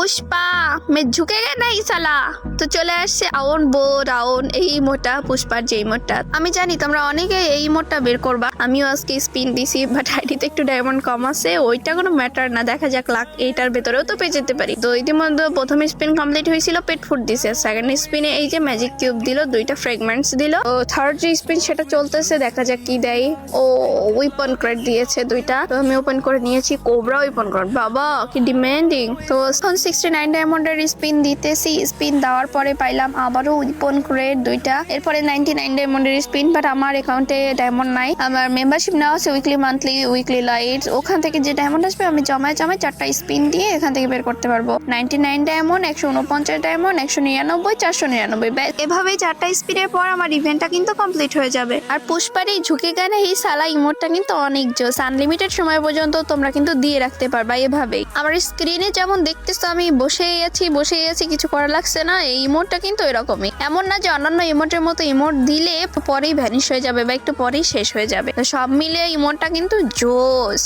পুষ্পা মে ঝুঁকেগে নাই সালা। তো চলে আসছে আউন বো রাউন এই ইমোটটা, পুষ্পার যে ইমোটটা। আমি জানি তোমরা অনেকে এই ইমোটটা বের করবা, আমিও আজকে স্পিন দিছি, বাট আইডিতে একটু ডায়মন্ড কম আছে, ওইটা কোনো ম্যাটার না, দেখা যাক লাখ এইটার ভেতরেও তো পেয়ে যেতে পারি। তো ইতিমধ্যে প্রথম স্পিন কমপ্লিট হয়েছিল, পেট ফুড দিছে। সেকেন্ড স্পিনে এই যে ম্যাজিক কিউব দিল, 2টা ফ্রেগমেন্টস দিল। তো থার্ড যে স্পিন সেটা চলতেছে, দেখা যাক কি দেয়। ও উইপন ক্রেড দিয়েছে 2টা, তো আমি ওপেন করে নিয়েছি কোবরা উইপন ক্রেড। বাবা কি ডিমান্ডিং। তো 69 ডায়মন্ডের স্পিন দিতেছি, স্পিন দেওয়ার পরে পাইলাম আবারও উইপন ক্রেড 2টা। এরপরে 99 ডায়মন্ডের স্পিন, বাট আমার অ্যাকাউন্টে ডায়মন্ড নাই। আমার মেম্বারশিপ নেওয়া আছে উইকলি, মান্থলি, উইকলি লাইট, ওখান থেকে যে ডায়মন্ড আসবে আমি জমায় 4টা স্পিন দিয়ে এখান থেকে বের করতে পারবো। 99 ডায়মন্ড, 149 ডায়মন্ড, 199, 499। এভাবেই 4টা স্পিনের পর আমার ইভেন্টটা কিন্তু কমপ্লিট হয়ে যাবে। আর পুষ্পার এই ঝুঁকে গানে এই সালা ইমোটটা কিন্তু অনেক জোস। আনলিমিটেড সময় পর্যন্ত তোমরা কিন্তু দিয়ে রাখতে পারবা এভাবেই। আমার স্ক্রিনে যেমন দেখতেছো আমি বসেই আছি, কিছু করা লাগছে না। এই ইমোটটা কিন্তু এরকমই, এমন না যে অন্যান্য ইমোটের মতো ইমোট দিলে পরেই ভ্যানিশ হয়ে যাবে বা একটু পরেই শেষ হয়ে যাবে। তো সব মিলে ইমোটটা কিন্তু জোস।